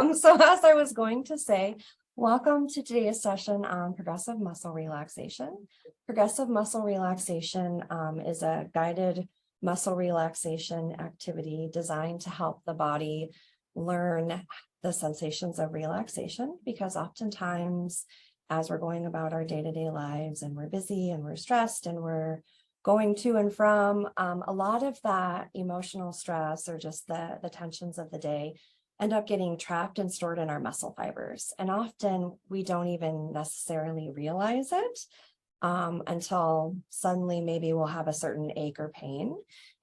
So as I was going to say, welcome to today's session on progressive muscle relaxation. Progressive muscle relaxation is a guided muscle relaxation activity designed to help the body learn the sensations of relaxation, because oftentimes as we're going about our day-to-day lives and we're busy and we're stressed and we're going to and from, a lot of that emotional stress or just the tensions of the day end up getting trapped and stored in our muscle fibers. And often we don't even necessarily realize it until suddenly maybe we'll have a certain ache or pain.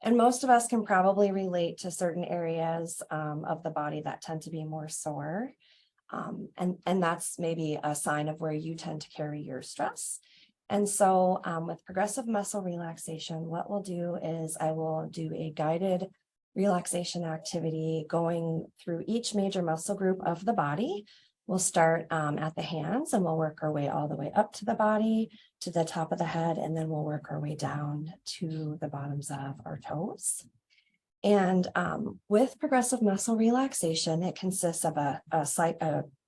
And most of us can probably relate to certain areas of the body that tend to be more sore. And that's maybe a sign of where you tend to carry your stress. And so with progressive muscle relaxation, what we'll do is I will do a guided relaxation activity going through each major muscle group of the body. We'll start at the hands and we'll work our way all the way up to the body, to the top of the head, and then we'll work our way down to the bottoms of our toes. And with progressive muscle relaxation, it consists of a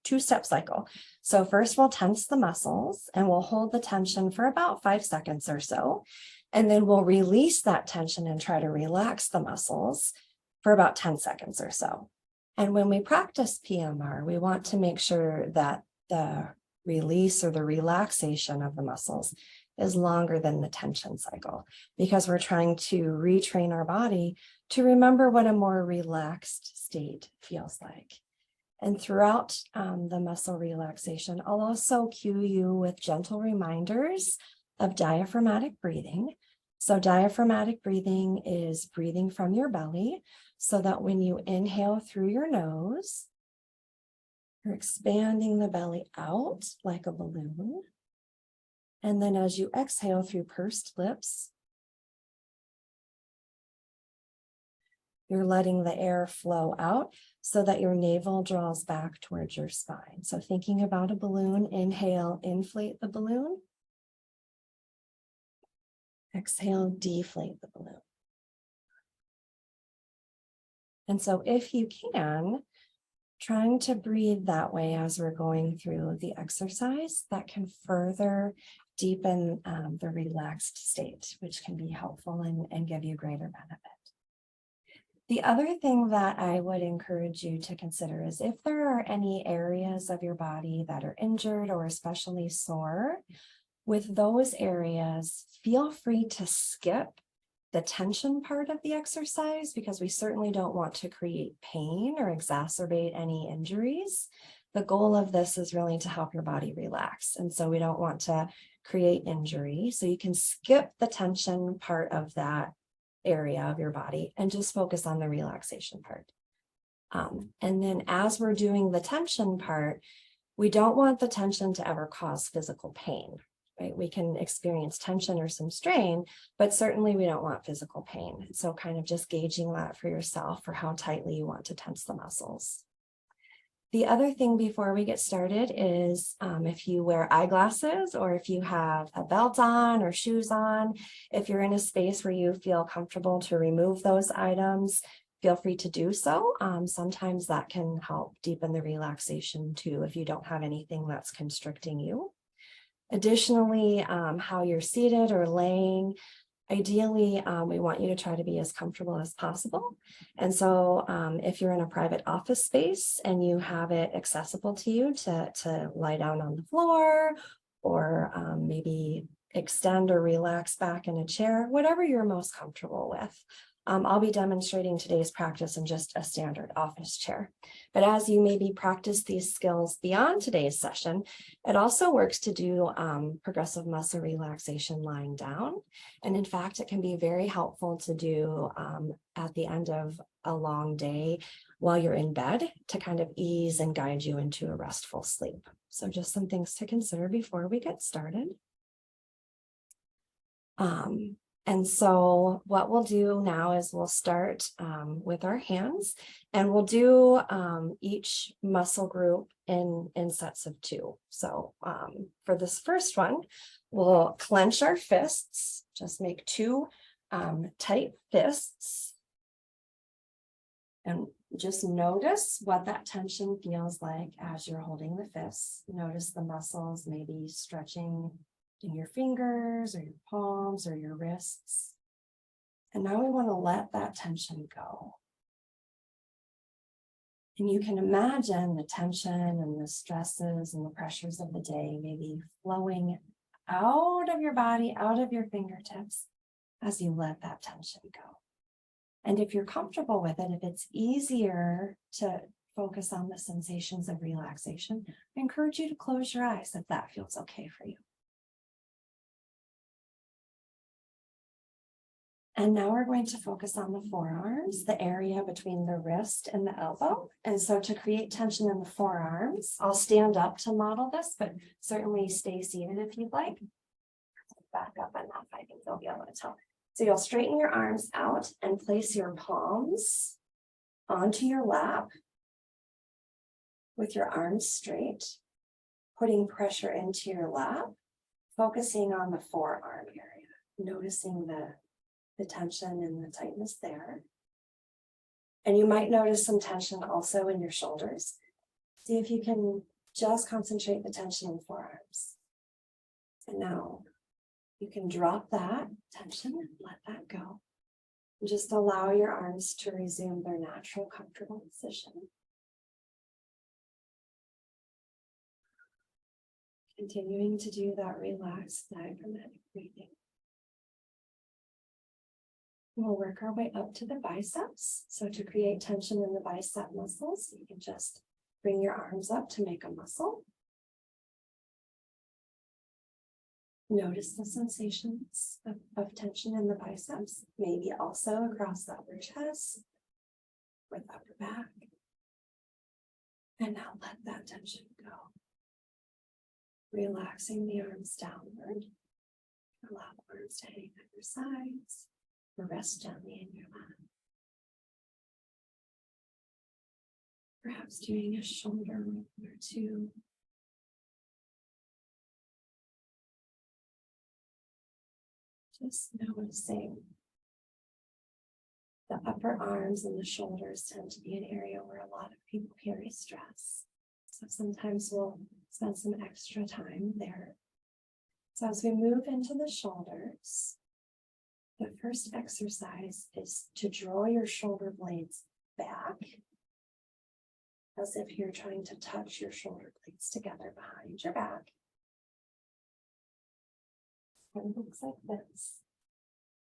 two-step cycle. So first we'll tense the muscles and we'll hold the tension for about 5 seconds or so. And then we'll release that tension and try to relax the muscles for about 10 seconds or so. And when we practice PMR, we want to make sure that the release or the relaxation of the muscles is longer than the tension cycle, because we're trying to retrain our body to remember what a more relaxed state feels like. And throughout the muscle relaxation, I'll also cue you with gentle reminders of diaphragmatic breathing. So diaphragmatic breathing is breathing from your belly, so that when you inhale through your nose, you're expanding the belly out like a balloon. And then as you exhale through pursed lips, you're letting the air flow out so that your navel draws back towards your spine. So thinking about a balloon, inhale, inflate the balloon. Exhale, deflate the balloon. And so if you can, trying to breathe that way as we're going through the exercise, that can further deepen the relaxed state, which can be helpful and give you greater benefit. The other thing that I would encourage you to consider is if there are any areas of your body that are injured or especially sore, with those areas, feel free to skip the tension part of the exercise, because we certainly don't want to create pain or exacerbate any injuries. The goal of this is really to help your body relax. And so we don't want to create injury. So you can skip the tension part of that area of your body and just focus on the relaxation part. And then as we're doing the tension part, we don't want the tension to ever cause physical pain. Right? We can experience tension or some strain, but certainly we don't want physical pain. So kind of just gauging that for yourself for how tightly you want to tense the muscles. The other thing before we get started is if you wear eyeglasses or if you have a belt on or shoes on, if you're in a space where you feel comfortable to remove those items, feel free to do so. Sometimes that can help deepen the relaxation too, if you don't have anything that's constricting you. Additionally, how you're seated or laying, ideally, we want you to try to be as comfortable as possible. And so if you're in a private office space and you have it accessible to you to lie down on the floor or maybe extend or relax back in a chair, whatever you're most comfortable with. I'll be demonstrating today's practice in just a standard office chair. But as you maybe practice these skills beyond today's session, it also works to do progressive muscle relaxation lying down. And in fact, it can be very helpful to do at the end of a long day while you're in bed to kind of ease and guide you into a restful sleep. So just some things to consider before we get started. And so what we'll do now is we'll start with our hands, and we'll do each muscle group in sets of 2. So for this first one, we'll clench our fists, just make 2 tight fists. And Just notice what that tension feels like as you're holding the fists. Notice the muscles maybe stretching in your fingers or your palms or your wrists. And now we want to let that tension go. And you can imagine the tension and the stresses and the pressures of the day maybe flowing out of your body, out of your fingertips as you let that tension go. And if you're comfortable with it, if it's easier to focus on the sensations of relaxation, I encourage you to close your eyes if that feels okay for you. And now we're going to focus on the forearms, the area between the wrist and the elbow. And so to create tension in the forearms, I'll stand up to model this, but certainly stay seated if you'd like. Back up enough, I think they'll be able to tell. So you'll straighten your arms out and place your palms onto your lap with your arms straight, putting pressure into your lap, focusing on the forearm area, noticing the tension and the tightness there. And you might notice some tension also in your shoulders. See if you can just concentrate the tension in the forearms. And now you can drop that tension and let that go. And just allow your arms to resume their natural, comfortable position. Continuing to do that relaxed diaphragmatic breathing. We'll work our way up to the biceps. So to create tension in the bicep muscles, you can just bring your arms up to make a muscle. Notice the sensations of tension in the biceps, maybe also across the upper chest, with upper back. And now let that tension go. Relaxing the arms downward. Allow the arms to hang at your sides. Rest gently in your lap. Perhaps doing a shoulder roll or two. Just noticing the upper arms and the shoulders tend to be an area where a lot of people carry stress. So sometimes we'll spend some extra time there. So as we move into the shoulders, the first exercise is to draw your shoulder blades back as if you're trying to touch your shoulder blades together behind your back. And it looks like this.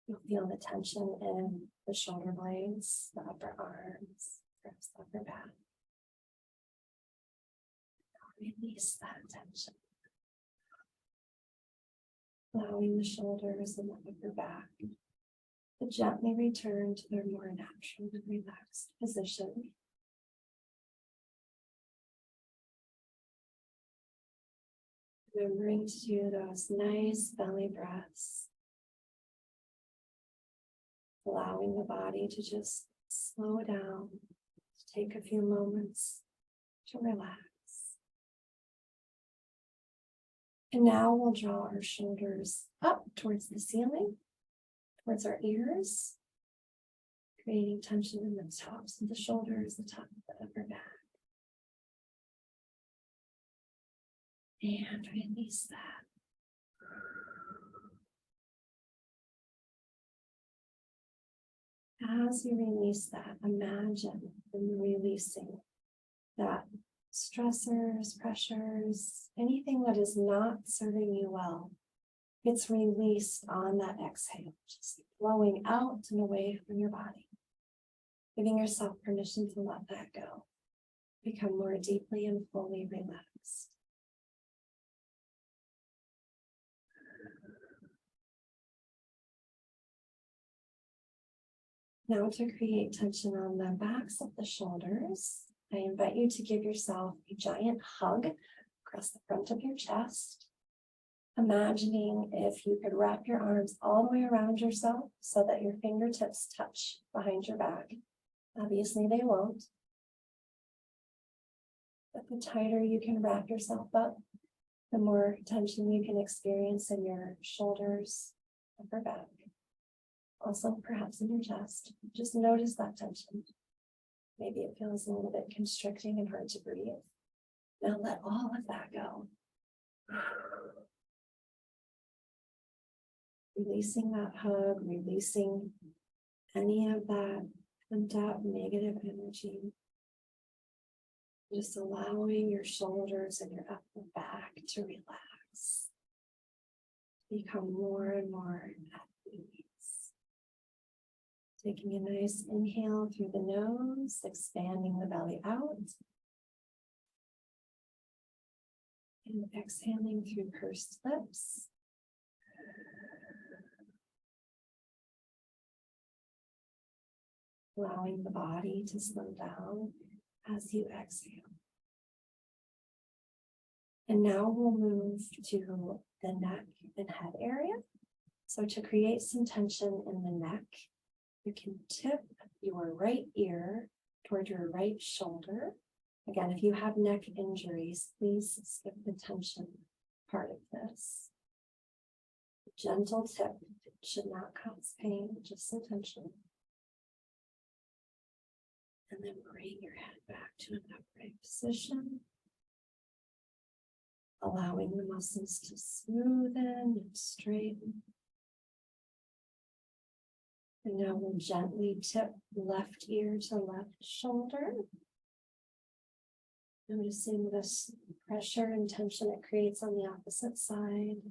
You'll feel the tension in the shoulder blades, the upper arms, perhaps the upper back. Now release that tension. Allowing the shoulders and the upper back to gently return to their more natural and relaxed position. Remembering to do those nice belly breaths. Allowing the body to just slow down, to take a few moments to relax. And now we'll draw our shoulders up towards the ceiling, towards our ears, creating tension in the tops of the shoulders, the top of the upper back. And release that. As you release that, imagine them releasing that stressors, pressures, anything that is not serving you well, gets released on that exhale, just flowing out and away from your body, giving yourself permission to let that go, become more deeply and fully relaxed. Now to create tension on the backs of the shoulders, I invite you to give yourself a giant hug across the front of your chest. Imagining if you could wrap your arms all the way around yourself so that your fingertips touch behind your back. Obviously they won't. But the tighter you can wrap yourself up, the more tension you can experience in your shoulders, upper back. Also, perhaps in your chest. Just notice that tension. Maybe it feels a little bit constricting and hard to breathe. Now let all of that go. Releasing that hug, releasing any of that pent up negative energy. Just allowing your shoulders and your upper back to relax. Become more and more at ease. Taking a nice inhale through the nose, expanding the belly out. And exhaling through pursed lips. Allowing the body to slow down as you exhale. And now we'll move to the neck and head area. So to create some tension in the neck, you can tip your right ear toward your right shoulder. Again, if you have neck injuries, please skip the tension part of this. Gentle tip, it should not cause pain, just some tension. And then bring your head back to an upright position. Allowing the muscles to smoothen and straighten. And now we'll gently tip left ear to left shoulder. Noticing this pressure and tension it creates on the opposite side.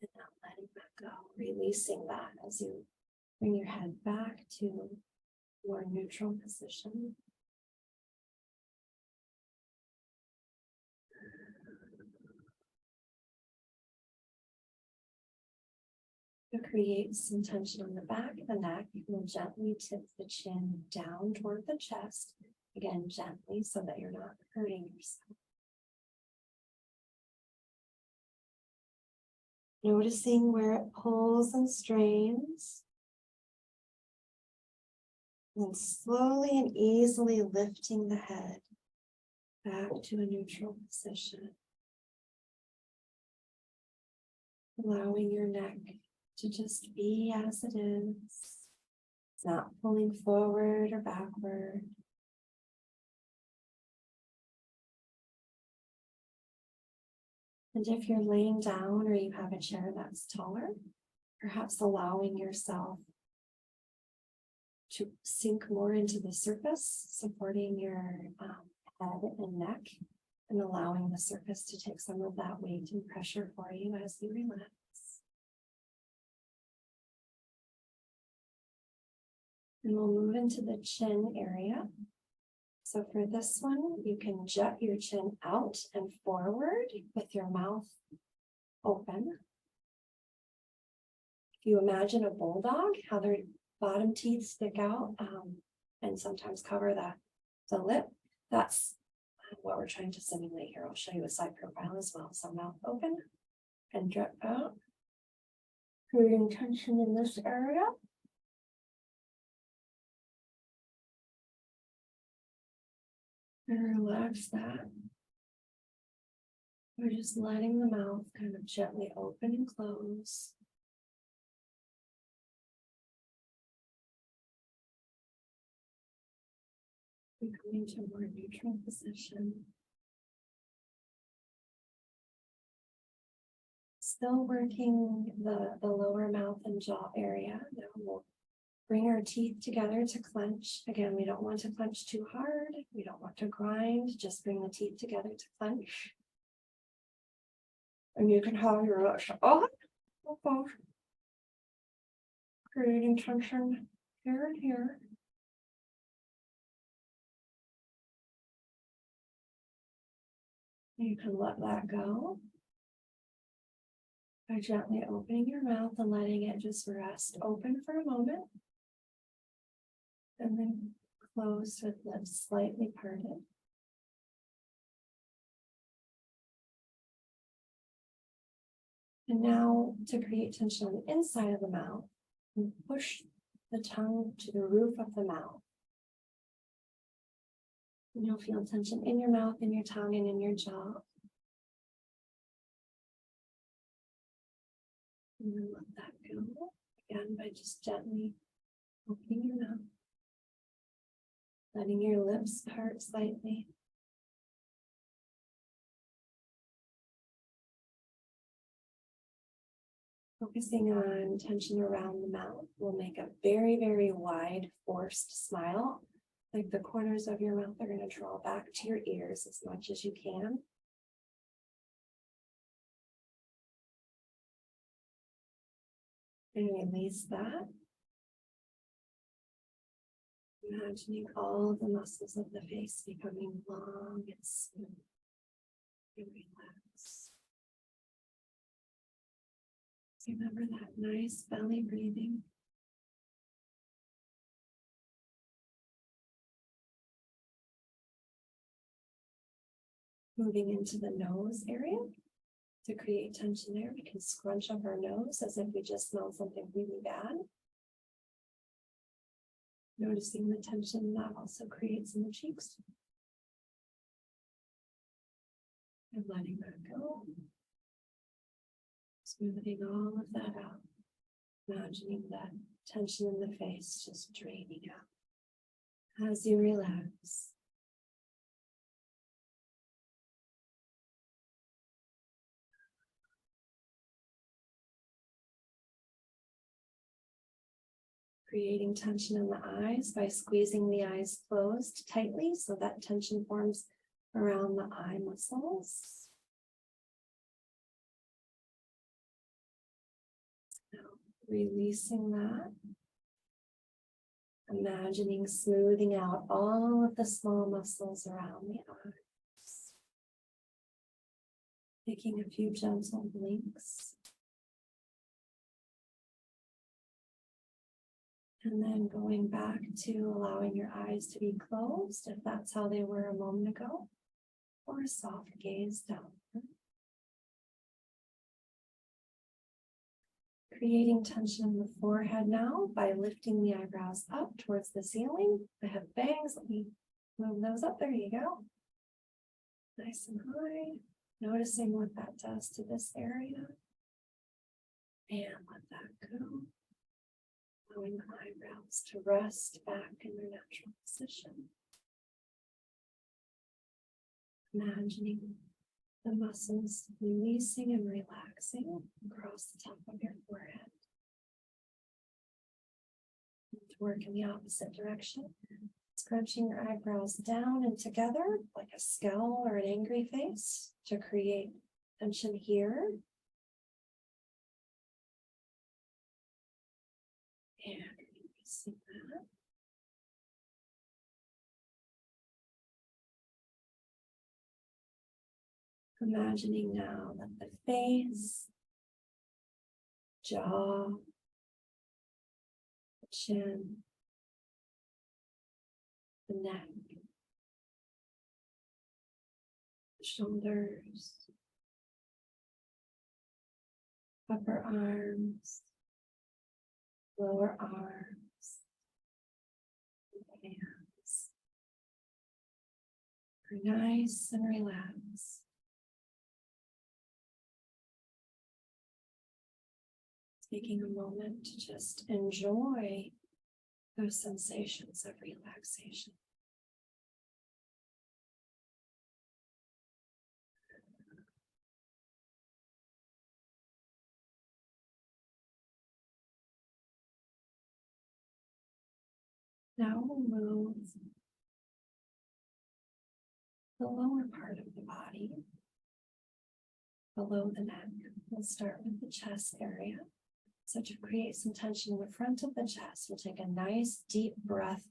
And not letting that go, releasing that as you bring your head back to more neutral position. To create some tension on the back of the neck, you will gently tip the chin down toward the chest. Again, gently so that you're not hurting yourself. Noticing where it pulls and strains. And slowly and easily lifting the head back to a neutral position. Allowing your neck to just be as it is, not pulling forward or backward. And if you're laying down or you have a chair that's taller, perhaps allowing yourself to sink more into the surface, supporting your head and neck, and allowing the surface to take some of that weight and pressure for you as you relax. And we'll move into the chin area. So for this one, you can jut your chin out and forward with your mouth open. If you imagine a bulldog, how their bottom teeth stick out and sometimes cover the lip, that's what we're trying to simulate here. I'll show you a side profile as well. So mouth open and drip out, creating tension in this area. And relax that. We're just letting the mouth kind of gently open and close. And coming to a more neutral position. Still working the lower mouth and jaw area. Now we'll bring our teeth together to clench. Again, we don't want to clench too hard. We don't want to grind. Just bring the teeth together to clench. And you can have your lips open, creating tension here and here. You can let that go by gently opening your mouth and letting it just rest open for a moment. And then close with lips slightly parted. And now to create tension on the inside of the mouth, push the tongue to the roof of the mouth. And you'll feel tension in your mouth, in your tongue, and in your jaw. And then let that go again by just gently opening your mouth. Letting your lips part slightly. Focusing on tension around the mouth will make a very, very wide, forced smile. Like the corners of your mouth are going to draw back to your ears as much as you can. And release that. Imagining all of the muscles of the face becoming long and smooth and relaxed. Remember that nice belly breathing. Moving into the nose area to create tension there. We can scrunch up our nose as if we just smelled something really bad. Noticing the tension that also creates in the cheeks. And letting that go. Smoothing all of that out. Imagining that tension in the face just draining out as you relax. Creating tension in the eyes by squeezing the eyes closed tightly so that tension forms around the eye muscles. Now, releasing that. Imagining smoothing out all of the small muscles around the eyes. Taking a few gentle blinks. And then going back to allowing your eyes to be closed, if that's how they were a moment ago, or a soft gaze down. Creating tension in the forehead now by lifting the eyebrows up towards the ceiling. I have bangs, let me move those up, there you go. Nice and high, noticing what that does to this area. And let that go. Allowing the eyebrows to rest back in their natural position. Imagining the muscles releasing and relaxing across the top of your forehead. To work in the opposite direction, scrunching your eyebrows down and together like a scowl or an angry face to create tension here. And releasing that. Imagining now that the face, jaw, the chin, the neck, the shoulders, upper arms, lower arms, hands are nice and relaxed. Taking a moment to just enjoy those sensations of relaxation. Now we'll move the lower part of the body, below the neck. We'll start with the chest area. So to create some tension in the front of the chest, we'll take a nice deep breath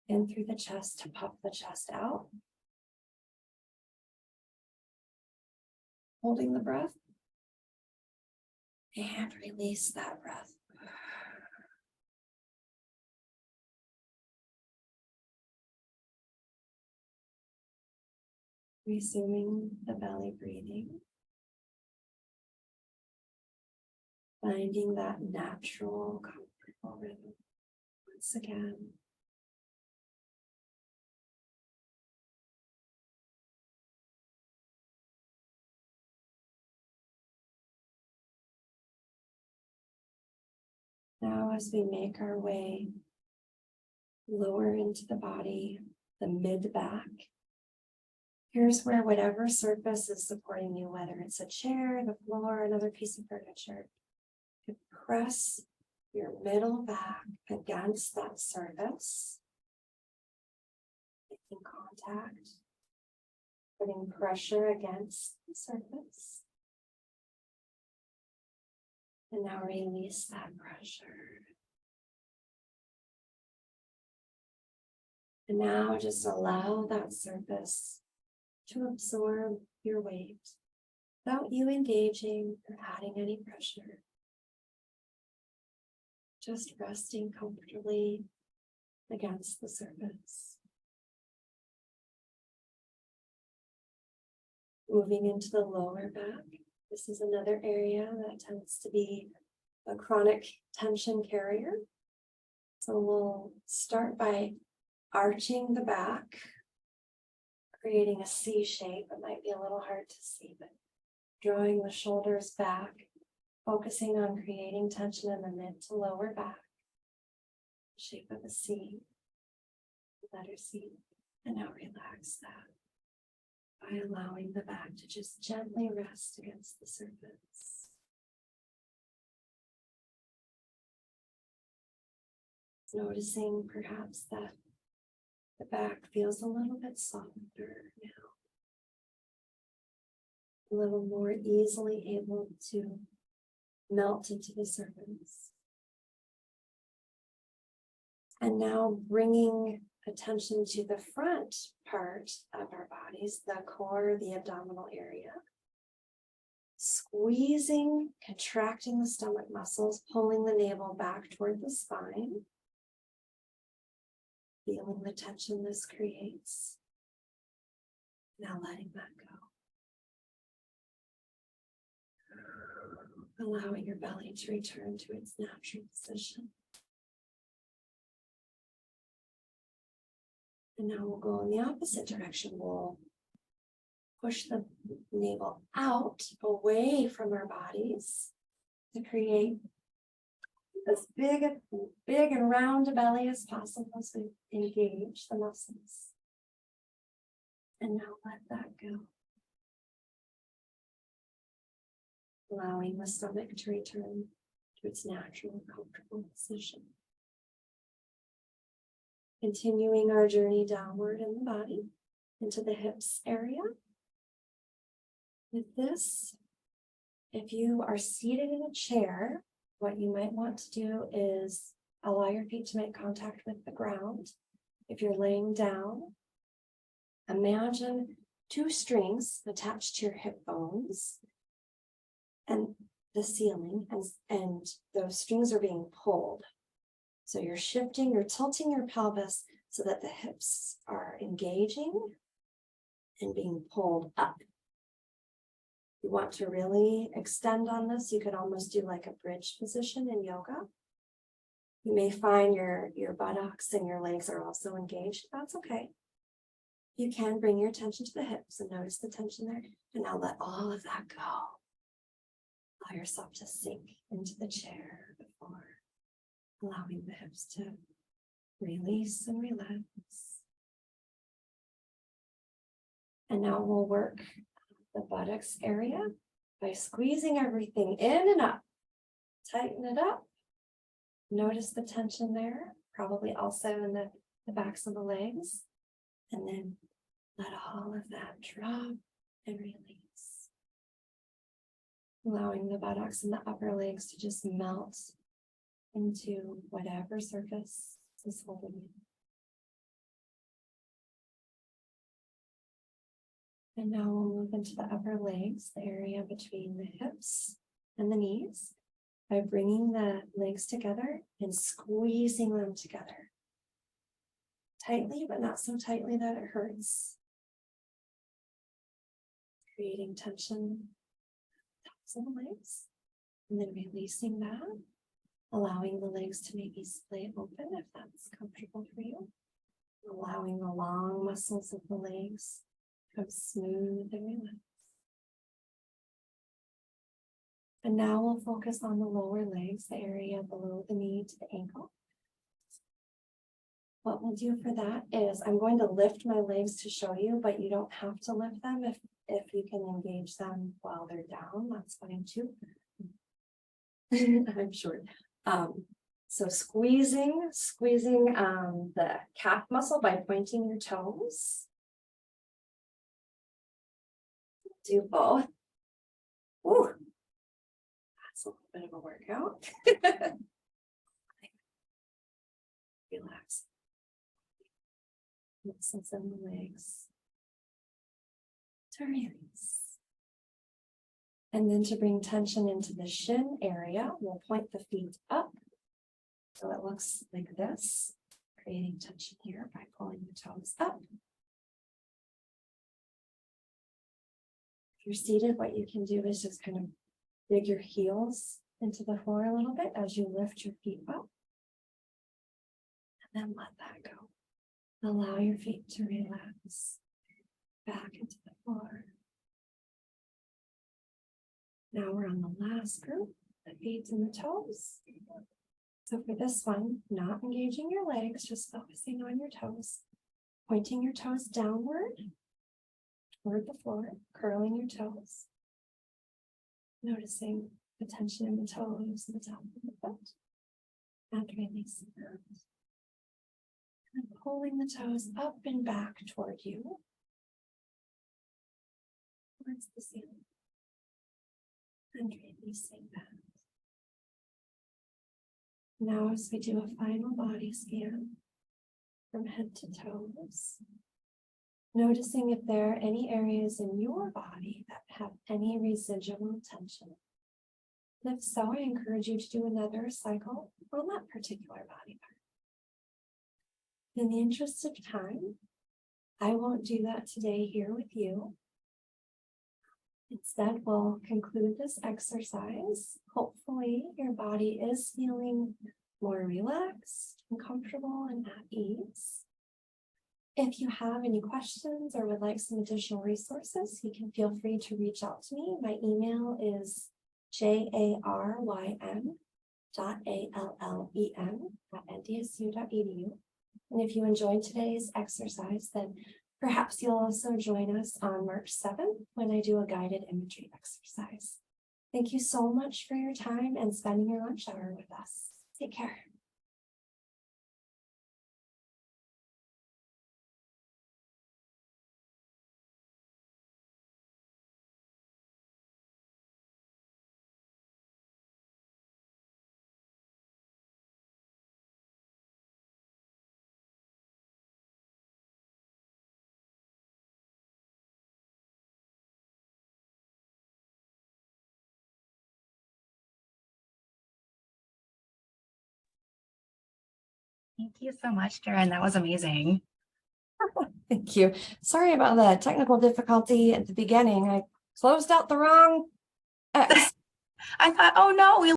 in through the chest to puff the chest out. Holding the breath. And release that breath. Resuming the belly breathing. Finding that natural, comfortable rhythm once again. Now, as we make our way lower into the body, the mid back. Here's where whatever surface is supporting you, whether it's a chair, the floor, another piece of furniture, you press your middle back against that surface, making contact, putting pressure against the surface. And now release that pressure. And now just allow that surface to absorb your weight without you engaging or adding any pressure. Just resting comfortably against the surface. Moving into the lower back. This is another area that tends to be a chronic tension carrier. So we'll start by arching the back, creating a C shape. It might be a little hard to see, but drawing the shoulders back, focusing on creating tension in the mid to lower back, shape of a C, letter C, and now relax that by allowing the back to just gently rest against the surface. Noticing perhaps that the back feels a little bit softer now, a little more easily able to melt into the surface. And now bringing attention to the front part of our bodies, the core, the abdominal area. Squeezing, contracting the stomach muscles, pulling the navel back toward the spine. Feeling the tension this creates. Now letting that go. Allowing your belly to return to its natural position. And now we'll go in the opposite direction. We'll push the navel out, away from our bodies to create as big and round a belly as possible as we engage the muscles. And now let that go. Allowing the stomach to return to its natural, comfortable position. Continuing our journey downward in the body into the hips area. With this, if you are seated in a chair, what you might want to do is allow your feet to make contact with the ground. If you're laying down, imagine two strings attached to your hip bones and the ceiling, and those strings are being pulled. So you're shifting, you're tilting your pelvis so that the hips are engaging and being pulled up. You want to really extend on this, you could almost do like a bridge position in yoga. You may find your buttocks and your legs are also engaged. That's okay. You can bring your attention to the hips and notice the tension there. And now let all of that go. Allow yourself to sink into the chair before allowing the hips to release and relax. And now we'll work the buttocks area by squeezing everything in and up. Tighten it up. Notice the tension there, probably also in the backs of the legs. And then let all of that drop and release. Allowing the buttocks and the upper legs to just melt into whatever surface is holding you. And now we'll move into the upper legs, the area between the hips and the knees, by bringing the legs together and squeezing them together. Tightly, but not so tightly that it hurts. Creating tension tops of the legs, and then releasing that, allowing the legs to maybe split open if that's comfortable for you. Allowing the long muscles of the legs to come smooth and relaxed. And now we'll focus on the lower legs, the area below the knee to the ankle. What we'll do for that is I'm going to lift my legs to show you, but you don't have to lift them. If you can engage them while they're down, that's fine too. I'm short. So squeezing the calf muscle by pointing your toes. Do both. Ooh, that's a little bit of a workout. Relax. Muscles in the legs. To release. And then to bring tension into the shin area, we'll point the feet up. So it looks like this, creating tension here by pulling the toes up. If you're seated, what you can do is just kind of dig your heels into the floor a little bit as you lift your feet up. And then let that go. Allow your feet to relax back into the floor. Now we're on the last group, the feet and the toes. So for this one, not engaging your legs, just focusing on your toes, pointing your toes downward toward the floor, curling your toes, noticing the tension in the toes, the top of the foot, and releasing them. And pulling the toes up and back toward you, towards the ceiling, and releasing that. Now, as we do a final body scan from head to toes, noticing if there are any areas in your body that have any residual tension. And if so, I encourage you to do another cycle on that particular body part. In the interest of time, I won't do that today here with you. Instead, we'll conclude this exercise. Hopefully, your body is feeling more relaxed and comfortable and at ease. If you have any questions or would like some additional resources, you can feel free to reach out to me. My email is jaryn.allen@ndsu.edu. And if you enjoyed today's exercise, then perhaps you'll also join us on March 7th when I do a guided imagery exercise. Thank you so much for your time and spending your lunch hour with us. Take care. Thank you so much, Jaryn. That was amazing. Thank you. Sorry about the technical difficulty at the beginning. I closed out the wrong X. I thought, oh no, we